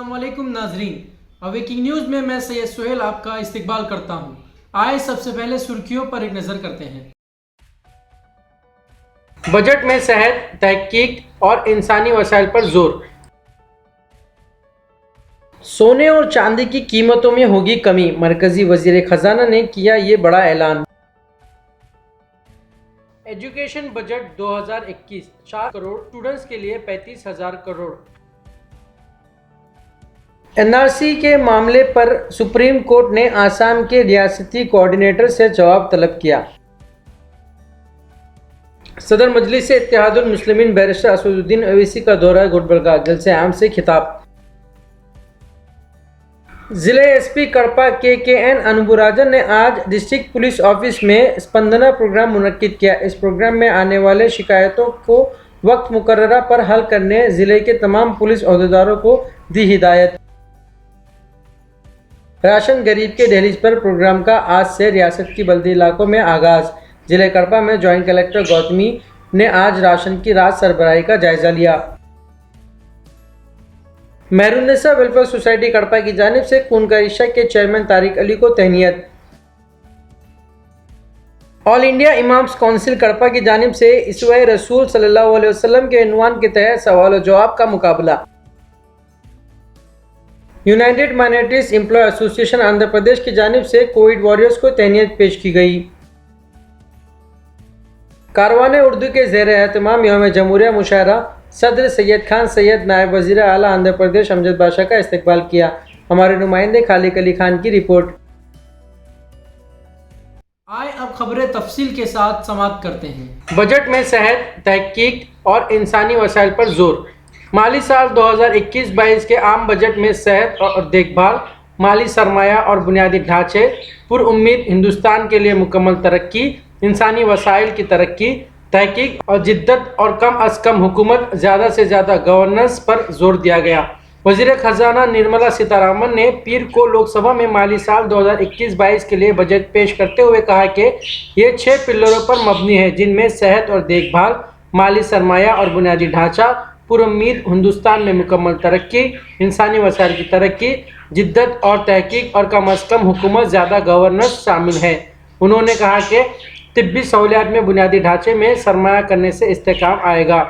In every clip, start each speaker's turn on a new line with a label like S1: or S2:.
S1: अस्सलामुअलैकुम नाजरीन, awaking news में मैं सैयद सुहेल आपका इस्तकबाल करता हूँ। आए सबसे पहले सुर्खियों पर एक नज़र करते हैं। बजट में सेहत, तहकीक और इंसानी वसाइल पर जोर। सोने और चांदी की कीमतों में होगी कमी, मरकजी वजीर खजाना ने किया ये बड़ा ऐलान। एजुकेशन बजट 2021 4 करोड़, स्टूडेंट्स के लिए 35,000 करोड़। एनआरसी के मामले पर सुप्रीम कोर्ट ने आसाम के रियासती कोऑर्डिनेटर से जवाब तलब किया। सदर मजलिस से इत्तेहादुल मुस्लिमीन बैरिस्टर असदुद्दीन ओवैसी का दौरा गुलबर्गा, जलसे आम से खिताब। जिले एसपी कड़पा के एन अनबुराजन ने आज डिस्ट्रिक्ट पुलिस ऑफिस में स्पंदना प्रोग्राम मुनक्किद किया। इस प्रोग्राम में आने वाले शिकायतों को वक्त मुकर्ररा पर हल करने जिले के तमाम पुलिस अहदेदारों को दी हिदायत। राशन गरीब के दहलीज पर प्रोग्राम का आज से रियासत की बल्दी इलाकों में आगाज। जिले कड़पा में जॉइंट कलेक्टर गौतमी ने आज राशन की रात सरबराही का जायजा लिया। मेहरुन्निसा वेलफेयर सोसाइटी कड़पा की जानिब से खून का रिश्ता के चेयरमैन तारिक अली को तहनीयत। All India imams council Kadapa की जानिब से इसवाए रसूल सल्लल्लाहु अलैहि वसल्लम के उन्वान के तहत सवाल और जवाब का मुकाबला। United minorities employ association Andhra Pradesh की जानिब से कोविड वॉरियर्स को तहनीयत पेश की गई। कारवान उर्दू के ज़ेर एहतमाम यौम जमहूरिया मुशायरा सदर सैयद खान सैयद नायब वज़ीर आला आंध्र प्रदेश अमजद बादशाह का इस्तकबाल किया। हमारे नुमाइंदे खालिक अली खान की रिपोर्ट। आए अब खबरें तफसील के साथ समाप्त करते हैं। बजट में सेहत, तहकीक और इंसानी वसाइल पर जोर। माली साल 2021-22 के आम बजट में सेहत और देखभाल, माली सरमाया और बुनियादी ढांचे, पुरउम्मीद हिंदुस्तान के लिए मुकम्मल तरक्की, इंसानी वसाइल की तरक्की, तहकीक और जिद्दत और कम अज़ कम हुकूमत, ज़्यादा से ज़्यादा गवर्नेंस पर जोर दिया गया। वज़ीर ख़जाना निर्मला सीतारमण ने पीर को लोकसभा में माली साल 2021-22 के लिए बजट पेश करते हुए कहा कि ये 6 पिलरों पर मबनी है, जिनमें सेहत और देखभाल, माली सरमाया और बुनियादी ढांचा, पुरउम्मीद हिंदुस्तान में मुकम्मल तरक्की, इंसानी वसाइल की तरक्की, जिद्दत और तहकीक और कम अज़ कम हुकूमत, ज़्यादा गवर्नेंस शामिल है। उन्होंने कहा कि तिब्बी सहूलियात में बुनियादी ढांचे में सरमाया करने से इस्तेहकाम आएगा।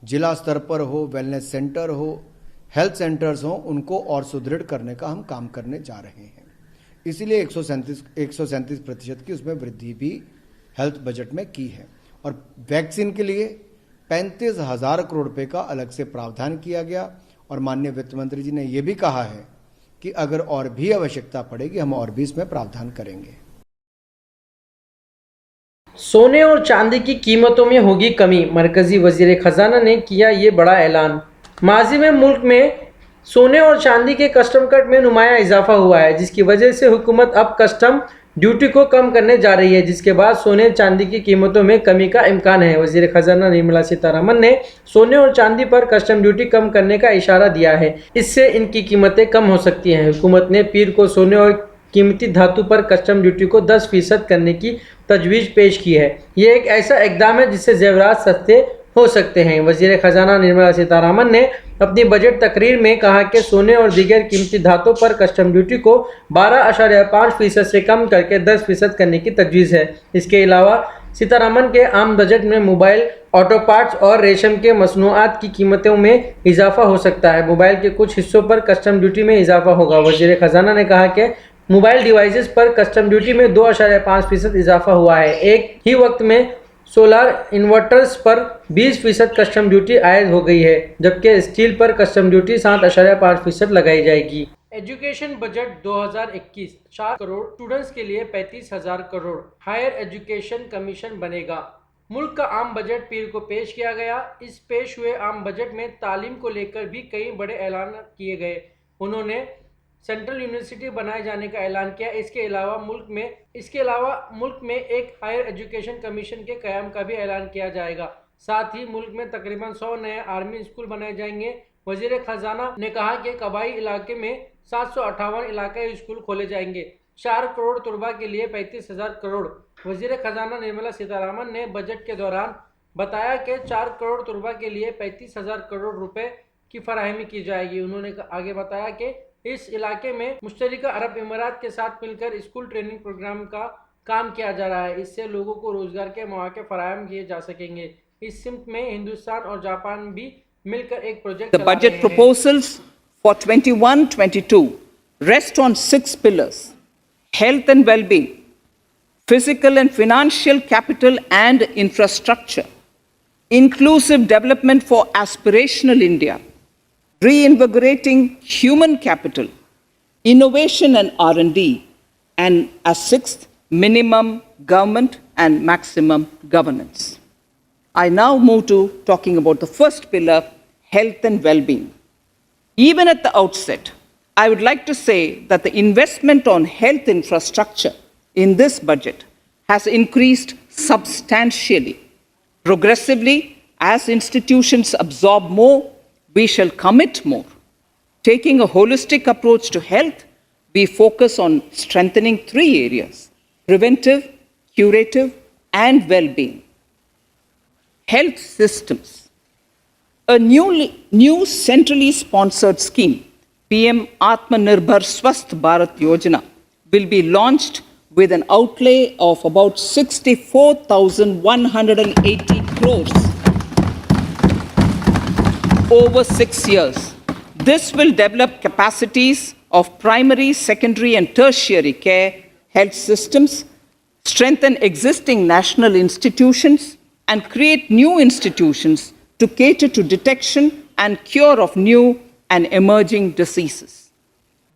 S2: जिला स्तर पर हो, वेलनेस सेंटर हो, हेल्थ सेंटर्स हो, उनको और सुदृढ़ करने का हम काम करने जा रहे हैं। इसीलिए 137% की उसमें वृद्धि भी हेल्थ बजट में की है। और वैक्सीन के लिए 35,000 करोड़ रुपए का अलग से प्रावधान किया गया। और माननीय वित्त मंत्री जी ने यह भी कहा है कि अगर और भी आवश्यकता पड़ेगी हम और भी इसमें प्रावधान करेंगे।
S1: सोने और चांदी की कीमतों में होगी कमी, मरकजी वजीर खजाना ने किया ये बड़ा ऐलान। माजी में मुल्क में सोने और चांदी के कस्टम कट में नुमाया इजाफा हुआ है, जिसकी वजह से हुकूमत अब कस्टम ड्यूटी को कम करने जा रही है, जिसके बाद सोने चांदी की कीमतों में कमी का इम्कान है। वज़ीर ख़जाना निर्मला सीतारमण ने सोने और चांदी पर कस्टम ड्यूटी कम करने का इशारा दिया है, इससे इनकी कीमतें कम हो सकती हैं। हुकूमत ने पीर को सोने और कीमती धातु पर कस्टम ड्यूटी को 10% करने की तजवीज़ पेश की है। ये एक ऐसा इकदाम है जिससे जेवरात सस्ते हो सकते हैं। वज़ीर ख़जाना निर्मला सीतारमण ने अपनी बजट तकरीर में कहा कि सोने और दीगर कीमती धातों पर कस्टम ड्यूटी को 12.5% से कम करके 10% करने की तजवीज़ है। इसके अलावा सीतारमण के आम बजट में मोबाइल, ऑटो पार्ट्स और रेशम के मसनूआत की कीमतों में इजाफा हो सकता है। मोबाइल के कुछ हिस्सों पर कस्टम ड्यूटी में इजाफा होगा। वज़ीर ख़जाना ने कहा कि मोबाइल डिवाइसेस पर कस्टम ड्यूटी में 2.5% इजाफा हुआ है। एक ही वक्त में सोलर इन्वर्टर्स पर 20% कस्टम ड्यूटी आयद हो गई है, जबकि स्टील पर कस्टम ड्यूटी 7.5% लगाई जाएगी। एजुकेशन बजट 2021 4 करोड़, स्टूडेंट्स के लिए 35,000 करोड़। हायर एजुकेशन कमीशन बनेगा। मुल्क का आम बजट पीर को पेश किया गया। इस पेश हुए आम बजट में तालीम को लेकर भी कई बड़े ऐलान किए गए। उन्होंने सेंट्रल यूनिवर्सिटी बनाए जाने का ऐलान किया। इसके अलावा मुल्क में एक हायर एजुकेशन कमीशन के क़याम का भी ऐलान किया जाएगा। साथ ही मुल्क में तकरीबन 100 नए आर्मी स्कूल बनाए जाएंगे। वज़ीर ख़जाना ने कहा कि कबाई इलाके में 758 इलाकाई स्कूल खोले जाएंगे। 4 करोड़ तलबा के लिए 35,000 करोड़। वज़ीर ख़जाना निर्मला सीतारमण ने बजट के दौरान बताया कि 4 करोड़ तलबा के लिए 35,000 करोड़ रुपए की फराहमी की जाएगी। उन्होंने आगे बताया कि इस इलाके में मुश्तरका अरब इमारात के साथ मिलकर स्कूल ट्रेनिंग प्रोग्राम का काम किया जा रहा है। इससे लोगों को रोजगार के मौके फराहम किए जा सकेंगे। इस सिमत में हिंदुस्तान और जापान भी मिलकर एक project
S3: The budget proposals for 21-22 rest on 6 pillars: health and well-being, physical and financial capital and infrastructure, inclusive development for aspirational India, reinvigorating human capital, innovation and R&D, and as sixth, minimum government and maximum governance. I now move to talking about the first pillar, health and well-being. Even at the outset, I would like to say that the investment on health infrastructure in this budget has increased substantially. Progressively, as institutions absorb more, we shall commit more. Taking a holistic approach to health, we focus on strengthening 3 areas: preventive, curative, and well-being. Health systems. A new centrally sponsored scheme, PM Atmanirbhar Swasth Bharat Yojana, will be launched with an outlay of about 64,180 crores over 6 years. This will develop capacities of primary, secondary, and tertiary care health systems, strengthen existing national institutions, and create new institutions to cater to detection and cure of new and emerging diseases.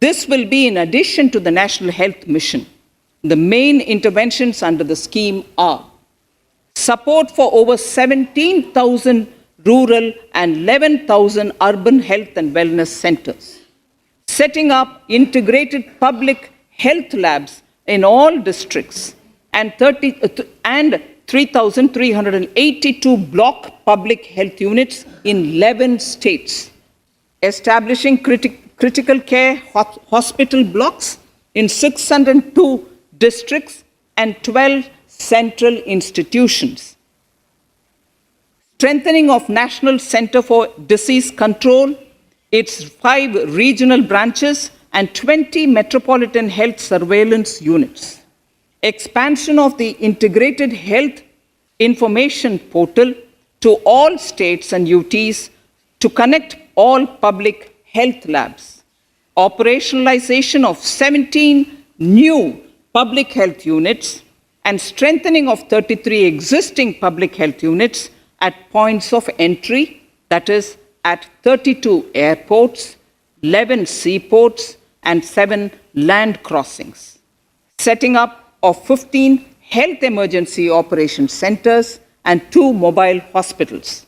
S3: This will be in addition to the National Health Mission. The main interventions under the scheme are support for over 17,000 rural and 11,000 urban health and wellness centers, setting up integrated public health labs in all districts, and 3,382 block public health units in 11 states, establishing critical care hospital blocks in 602 districts and 12 central institutions, strengthening of National Center for Disease Control, its 5 regional branches and 20 metropolitan health surveillance units, expansion of the integrated health information portal to all states and UTs to connect all public health labs, operationalization of 17 new public health units, and strengthening of 33 existing public health units at points of entry, that is, at 32 airports, 11 seaports, and 7 land crossings, setting up of 15 health emergency operation centers and 2 mobile hospitals,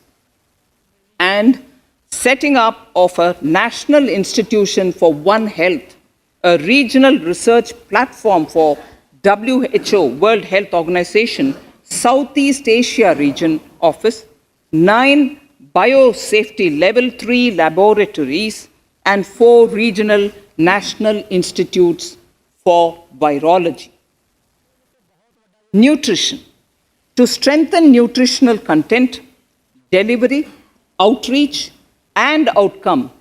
S3: and setting up of a national institution for One Health, a regional research platform for WHO, World Health Organization, Southeast Asia Region Office, 9 biosafety level 3 laboratories, and 4 regional national institutes for virology. Nutrition. To strengthen nutritional content, delivery, outreach, and outcome,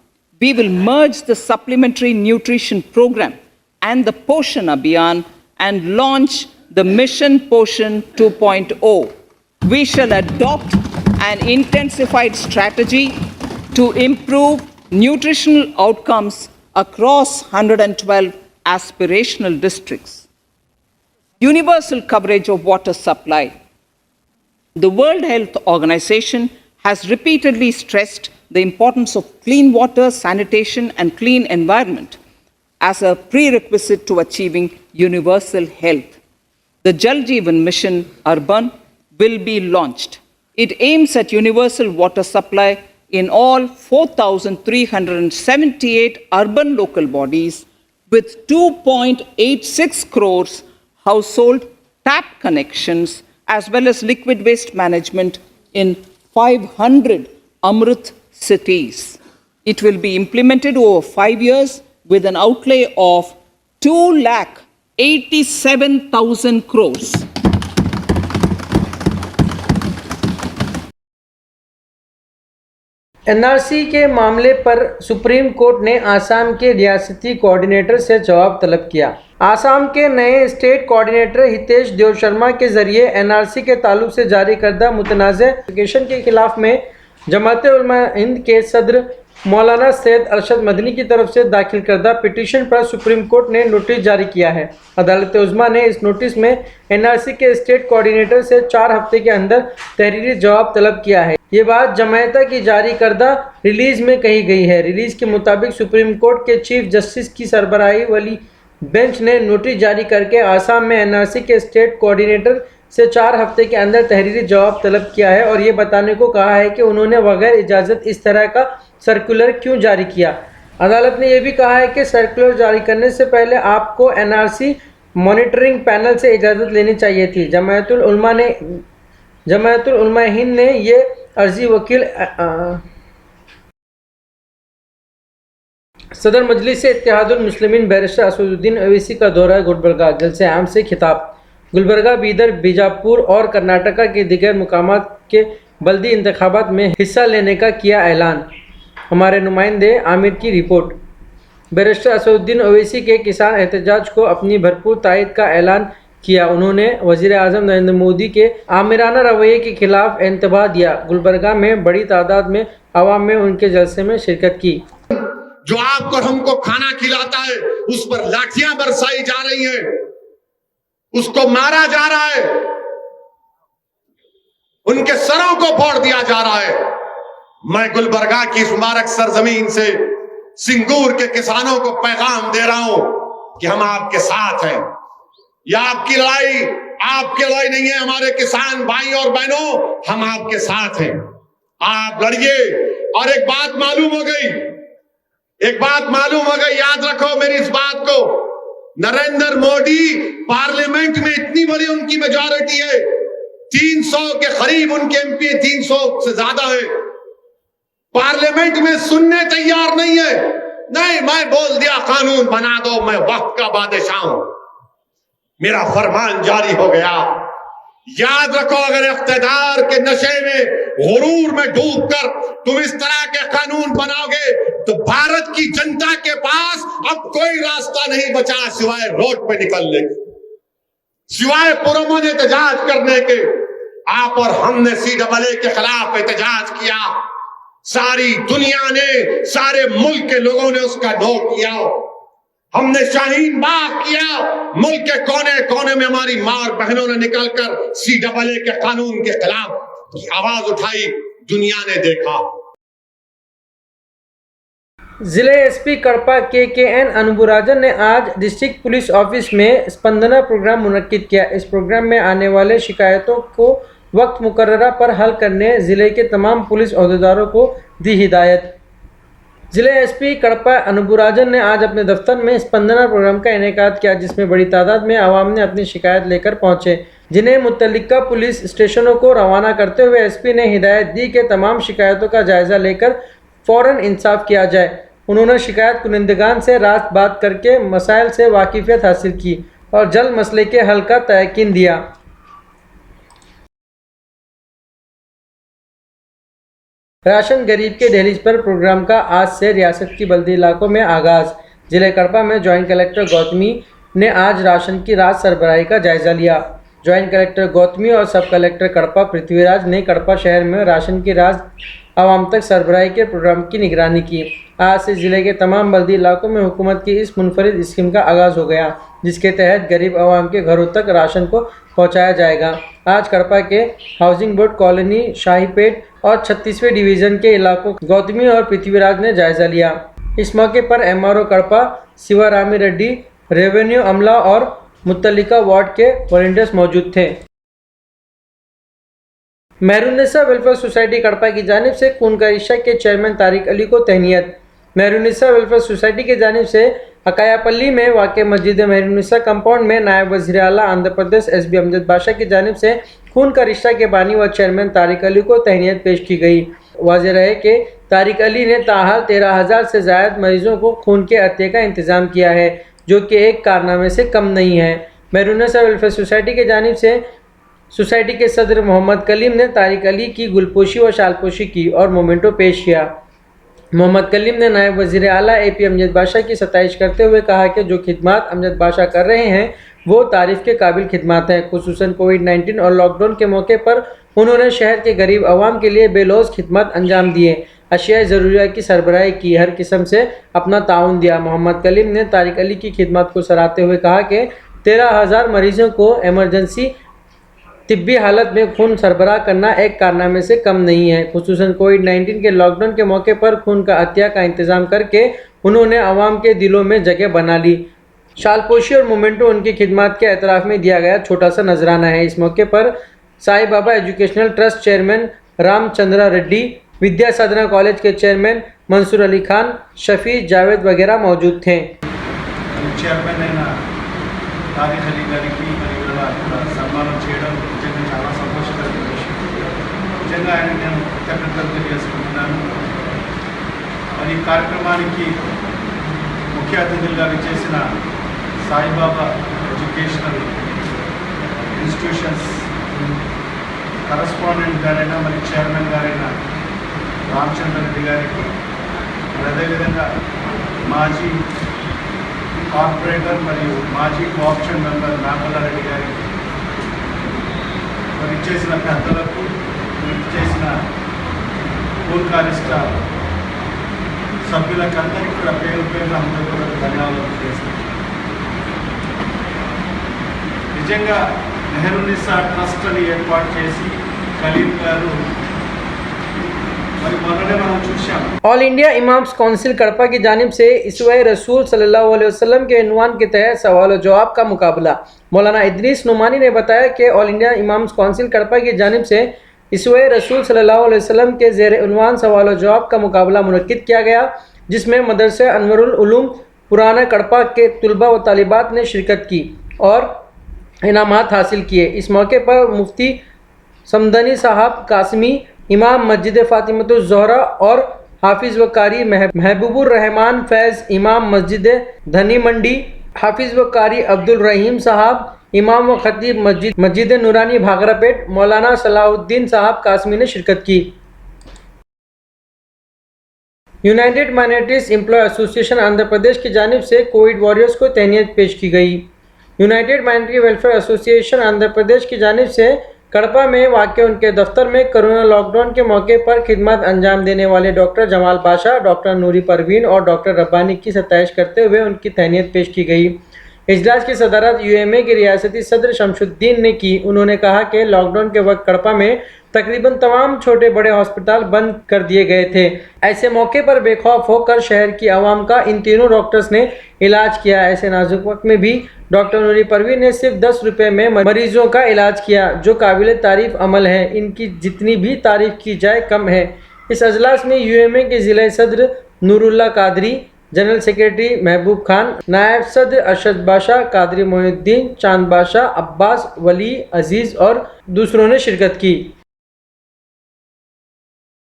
S3: we will merge the supplementary nutrition program and the Poshan Abhiyan and launch the Mission Poshan 2.0. We shall adopt an intensified strategy to improve nutritional outcomes across 112 aspirational districts. Universal coverage of water supply. The World Health Organization has repeatedly stressed the importance of clean water, sanitation, and clean environment as a prerequisite to achieving universal health. The Jal Jeevan Mission Urban will be launched. It aims at universal water supply in all 4,378 urban local bodies with 2.86 crores household tap connections, as well as liquid waste management in 500 Amrut cities. It will be implemented over 5 years with an outlay of 2,87,000 crores.
S1: NRC के मामले पर supreme court ने आसाम के रियासती coordinator से जवाब तलब किया। आसाम के नए स्टेट कोऑर्डिनेटर हितेश देव शर्मा के जरिए एनआरसी के ताल्लुक से जारी करदा मुतनाज़ एप्लीकेशन के खिलाफ में जमात-ए-उलमा-ए-हिंद के सदर मौलाना सैयद अरशद मदनी की तरफ से दाखिल करदा पिटीशन पर सुप्रीम कोर्ट ने नोटिस जारी किया है। अदालत उज़्मा ने इस नोटिस में एनआरसी के स्टेट कोऑर्डिनेटर से 4 हफ्ते के अंदर तहरीरी जवाब तलब किया है। ये बात जमायता की जारी करदा रिलीज में कही गई है। रिलीज के मुताबिक सुप्रीम कोर्ट के चीफ जस्टिस की सरबराही वाली बेंच ने नोटिस जारी करके आसाम में एनआरसी के स्टेट कोऑर्डिनेटर से 4 हफ्ते के अंदर तहरीरी जवाब तलब किया है और ये बताने को कहा है कि उन्होंने बगैर इजाज़त इस तरह का सर्कुलर क्यों जारी किया। अदालत ने यह भी कहा है कि सर्कुलर जारी करने से पहले आपको एनआरसी मॉनिटरिंग पैनल से इजाज़त लेनी चाहिए थी। जमायतुल उलमा हिंद ने ये अर्जी वकील सदर मजलिस इत्तेहादुल मुस्लिमीन बैरिस्टर असदुद्दीन ओवैसी का दौरा गुलबर्गा, जलसे आम से खिताब। गुलबर्गा, बीदर, बीजापुर और कर्नाटका के दीगर मुकामात के बल्दी इंतखाबात में हिस्सा लेने का किया ऐलान। हमारे नुमाइंदे आमिर की रिपोर्ट। बैरिस्टर असदुद्दीन ओवैसी के किसान एहतजाज को अपनी भरपूर तायद का ऐलान किया। उन्होंने वज़ीर आज़म नरेंद्र मोदी के आमिराना रवैये के खिलाफ इंतबाह दिया। गुलबर्गा में बड़ी तादाद में आवाम ने उनके जलसे में शिरकत की।
S4: जो आपको हमको खाना खिलाता है उस पर लाठियां बरसाई जा रही हैं, उसको मारा जा रहा है, उनके सरों को फोड़ दिया जा रहा है। मैं गुलबर्गा की इस मुबारक सरजमीन से सिंगूर के किसानों को पैगाम दे रहा हूं कि हम आपके साथ हैं। यह आपकी लड़ाई नहीं है। हमारे किसान भाई और बहनों, हम आपके साथ हैं। आप लड़िए। और एक बात मालूम हो गई, याद रखो मेरी इस बात को। नरेंद्र मोदी पार्लियामेंट में इतनी बड़ी उनकी मेजॉरिटी है, 300 के करीब उनके एमपी, 300 से ज्यादा है, पार्लियामेंट में सुनने तैयार नहीं है। नहीं, मैं बोल दिया कानून बना दो, मैं वक्त का बादशाह हूं, मेरा फरमान जारी हो गया। याद रखो, अगर इख्तिदार के नशे में, गुरूर में डूबकर तुम इस तरह के कानून बनाओगे तो भारत की जनता के पास अब कोई रास्ता नहीं बचा सिवाय रोड पे निकलने के, सिवाय पुरअमन एहतजाज करने के। आप और हमने CAA के खिलाफ एहतजाज किया, सारी दुनिया ने, सारे मुल्क के लोगों ने उसका नोट किया। हमने शाहीन बाग किया, मुल्क के कोने कोने में हमारी माँ और बहनों ने निकलकर CAA के कानून के खिलाफ की आवाज उठाई, दुनिया ने देखा।
S1: जिले SP कड़पा KKN अनुभुराजन ने आज डिस्ट्रिक्ट पुलिस ऑफिस में स्पंदना प्रोग्राम मुनक्किद किया। इस प्रोग्राम में आने वाले शिकायतों को वक्त मुकर्ररा पर हल करने जिले के तमाम पुलिस ओहदेदारों को दी हिदायत। जिले SP कड़पा अनुभुराजन ने आज अपने दफ्तर में स्पंदना प्रोग्राम का इनेकाद किया, जिसमें बड़ी तादाद में आवाम ने अपनी शिकायत लेकर पहुंचे, जिन्हें मुतल्लिका पुलिस स्टेशनों को रवाना करते हुए SP ने हिदायत दी कि तमाम शिकायतों का जायज़ा लेकर फ़ौरन इंसाफ किया जाए। उन्होंने शिकायत कुनिंदगान से रात बात करके मसाइल से वाकिफियत हासिल की और जल्द मसले के हल का तयकीन दिया। राशन गरीब के दहलीज पर प्रोग्राम का आज से रियासत की बल्दी इलाकों में आगाज़। जिले कड़पा में जॉइंट कलेक्टर गौतमी ने आज राशन की रात सरबराही का जायज़ा लिया। जॉइंट कलेक्टर गौतमी और सब कलेक्टर कड़पा पृथ्वीराज ने कड़पा शहर में राशन की रात आवाम तक सरबराही के प्रोग्राम की निगरानी की। आज से ज़िले के तमाम बल्दी इलाकों में हुकूमत की इस मुनफरिद स्कीम का आगाज़ हो गया, जिसके तहत गरीब आवाम के घरों तक राशन को पहुंचाया जाएगा। आज कड़पा के हाउसिंग बोर्ड कॉलोनी, शाहीपेट और 36वें डिवीज़न के इलाकों गौतमी और पृथ्वीराज ने जायज़ा लिया। इस मौके पर MRO कड़पा शिवारामी रेड्डी, रेवेन्यू अमला और मुत्तलिका वार्ड के वॉलंटियर्स मौजूद थे। मेहरुन्निसा वेलफेयर सोसाइटी कड़पा की जानिब से खून का रिश्ता के चेयरमैन तारिक अली को तहनीयत। मेहरुन्निसा वेलफेयर सोसाइटी की जानिब से अकायापल्ली में वाक़ मस्जिद मेहरुन्निसा कंपाउंड में नायब वज़ीर आला आंध्र प्रदेश SB अमजद बादशाह की जानिब से खून का रिश्ता के बानी व चेयरमैन तारिक अली को तहनीयत पेश की गई। वाज़ेह रहे कि तारिक अली ने ताहाल 13,000 से ज़ायद मरीजों को खून के अतिये का इंतज़ाम किया है, जो कि एक कारनामे से कम नहीं है। मेहरुन्निसा वेलफेयर सोसाइटी की जानिब से सोसाइटी के सदर मोहम्मद कलीम ने तारिक अली की गुलपोशी व शालपोशी की और मोमेंटो पेश किया। मोहम्मद कलीम ने नायब वज़ीर आला AP अमजद बाशा की सताइश करते हुए कहा कि जो खिदमात अमजद बाशा कर रहे हैं वो तारीफ़ के काबिल खिदमात हैं। खुसूसन कोविड-19 और लॉकडाउन के मौके पर उन्होंने शहर के गरीब आवाम के लिए बेलौस खिदमत अंजाम दिए, अशिया ज़रूरिया की सरबराही की, हर किस्म से अपना ताउन दिया। मोहम्मद कलीम ने तारिक अली की खिदमत को सराहते हुए कहा कि 13,000 मरीजों को एमरजेंसी तिब्बी हालत में खून सरबराह करना एक कारनामे से कम नहीं है। खुसूसन कोविड-19 के लॉकडाउन के मौके पर खून का अतिया का इंतज़ाम करके उन्होंने आवाम के दिलों में जगह बना ली। शालपोशी और मोमेंटो उनकी खिदमत के एतराफ़ में दिया गया छोटा सा नजराना है। इस मौके पर Sai Baba educational trust chairman Ramachandra Reddy, Vidya Sadhana college के चेयरमैन मंसूर अली खान, शफी जावेद वगैरह मौजूद थे।
S5: చైర్మన్ అయిన తారిక్ అలీ గారికి మరి ఇలా సన్మానం చేయడం నిజంగా చాలా సంతోషకరమైన విషయం. నిజంగా ఆయన నేను కృతజ్ఞతలు తెలియజేసుకుంటున్నాను. మరి ఈ కార్యక్రమానికి ముఖ్య అతిథులుగా విచ్చేసిన సాయిబాబా ఎడ్యుకేషనల్ ఇన్స్టిట్యూషన్స్ కరస్పాండెంట్ గారైనా మరి చైర్మన్ గారైన రామచంద్ర రెడ్డి గారికి, మరి అదేవిధంగా మాజీ కార్పొరేటర్ మరియు మాజీ కోఆప్షన్ మెంబర్ నాగల్లారెడ్డి గారికి, మరి ఇచ్చేసిన పెద్దలకు, ఇచ్చేసిన పూర్కారిష్ట సభ్యులకు అందరికీ కూడా పేరు పేరున అందరూ ధన్యవాదాలు చేస్తున్నాను. నిజంగా నెహ్రూనిసా ట్రస్ట్ అని ఏర్పాటు చేసి కలీం గారు మరి మొన్ననే మనం చూసాం.
S1: All India imams council Kadapa की जानिब से इसवाए रसूल सल्लल्लाहु अलैहि वसल्लम के उन्वान के तहत सवाल और जवाब का मुकाबला। मौलाना इदरीस नुमानी ने बताया कि all India imams council Kadapa की जानिब से इसवाए रसूल सल्लल्लाहु अलैहि वसल्लम के ज़ेर उन्वान सवाल और जवाब का मुकाबला मुनक्किद किया गया, जिसमें मदरसे अनवरुल उलूम पुराना कड़पा के तुलबा व तालिबात ने शिरकत की और इनामात हासिल किए। इस मौके पर मुफ्ती समदनी साहब कासमी, इमाम मस्जिद फ़ातिमतुज़ ज़ोहरा और हाफिज़ व कारी महबूबुर रहमान फैज़, इमाम मस्जिद धनी मंडी, हाफिज़ व कारी अब्दुल रहीम साहब, इमाम व खतीब मस्जिद नूरानी भागरापेट, मौलाना सलाहुद्दीन साहब कासमी ने शिरकत की। United minorities employ association Andhra Pradesh की जानिब से कोविड वॉरियर्स को तहनीत पेश की गई। United minority welfare association Andhra Pradesh की जानिब से कड़पा में वाक़ उनके दफ्तर में कोरोना लॉकडाउन के मौके पर खिदमत अंजाम देने वाले डॉक्टर जमाल बाशा, डॉक्टर नूरी परवीन और डॉक्टर रब्बानी की सताइश करते हुए उनकी तहनीत पेश की गई। इजलास की सदारत UMA के रियासती सदर शमशुद्दीन ने की। उन्होंने कहा कि लॉकडाउन के वक्त कड़पा में तकरीबन तमाम छोटे बड़े हॉस्पिटल बंद कर दिए गए थे। ऐसे मौके पर बेखौफ होकर शहर की आवाम का इन तीनों डॉक्टर्स ने इलाज किया। ऐसे नाजुक वक्त में भी डॉक्टर नूरी परवीन ने सिर्फ 10 रुपये में मरीजों का इलाज किया, जो काबिल तारीफ़ अमल है। इनकी जितनी भी तारीफ़ की जाए कम है। इस अजलास में UMA के ज़िला सदर नूरुल्लाह कादरी, जनरल सेक्रेटरी महबूब खान, नायब सदर अरशद बाशा, कादरी मोहिउद्दीन, चांद बाशा, अब्बास, वली, अजीज़ और दूसरों ने शिरकत की।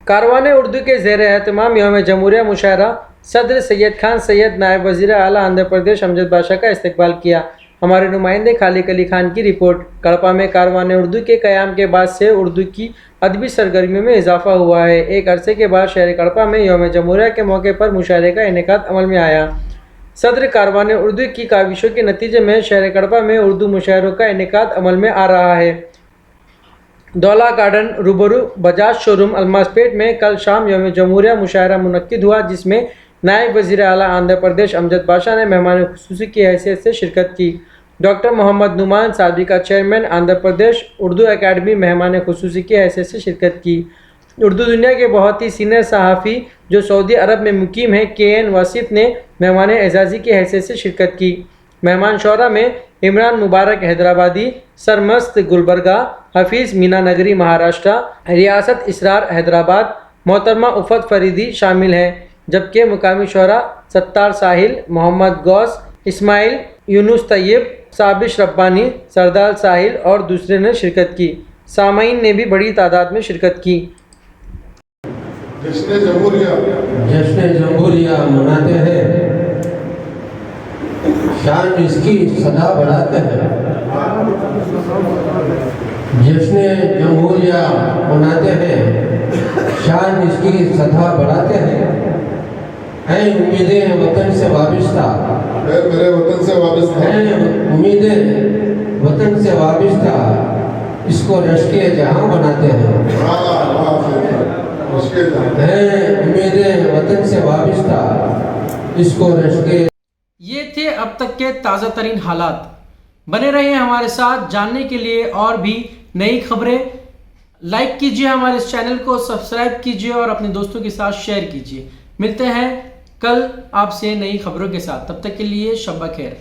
S1: कारवान उर्दू के ज़ेर एहतमाम यौम जमहूरिया मुशायरा सदर सैयद खान सैयद नायब वज़ीर आला आंध्र प्रदेश अमजद बाशा का इस्तकबाल किया। हमारे नुमाइंदे खालिक अली खान की रिपोर्ट। कड़पा में कारवान उर्दू के क़याम के बाद से उर्दू की अदबी सरगर्मियों में इजाफा हुआ है। एक अरसे के बाद शहर कड़पा में यौम जमहूरिया के मौके पर मुशायरे का इनेकाद अमल में आया। सदर कारवान उर्दू की काविशों के नतीजे में शहर कड़पा में उर्दू मुशायरों का इनेकाद अमल में आ रहा है। दौला गार्डन रूबरू बजाज शोरूम अलमासपेट में कल शाम यौम जमहूरिया मुशायरा मुनक्किद हुआ, जिसमें नायब वज़ीर आला आंध्र प्रदेश अमजद बाशा ने मेहमान खुसूसी की हैसियत से शिरकत की। Doctor Mohammad Numan साबिका chairman Andhra Pradesh Urdu academy मेहमान खुसूसी की हैसियत से शिरकत की। उर्दू दुनिया के बहुत ही सीनियर सहाफ़ी जो सऊदी अरब में मुकीम हैं KN वासिफ ने मेहमान एजाज़ी की हैसियत से शिरकत की। मेहमान शौरा में इमरान मुबारक हैदराबादी, सरमस्त गुलबर्गा, हफीज़ मीना नगरी महाराष्ट्र, रियासत इसरार हैदराबाद, मोहतरमा उफ़त फरीदी शामिल हैं, जबकि मुकामी शौरा सत्तार साहिल, मोहम्मद गौस, इस्माइल, यूनुस तैयब, साबिश रब्बानी, सरदार साहिल और दूसरे ने शिरकत की। सामाईन ने भी बड़ी तादाद में शिरकत की।
S6: जश्न जमहूरिया मनाते हैं, शान इसकी सदा बढ़ाते हैं। जश्न जमहूरिया मनाते हैं, शान इसकी सदा बढ़ाते हैं। है उम्मीदें वतन से वाबिस्ता,
S4: मेरे वतन से वाबस्ता
S6: है उम्मीदें वतन से वाबिस्ता, इसको रश्के जहां बनाते हैं। है उम्मीदें वतन से वाबिस्ता, इसको रश्के।
S1: ये थे अब तक के ताज़ा तरीन हालात। बने रहिए हमारे साथ जानने के लिए और भी नई खबरें। लाइक कीजिए हमारे इस चैनल को, सब्सक्राइब कीजिए और अपने दोस्तों के साथ शेयर कीजिए। मिलते हैं कल आपसे नई खबरों के साथ। तब तक के लिए शब्बा खैर।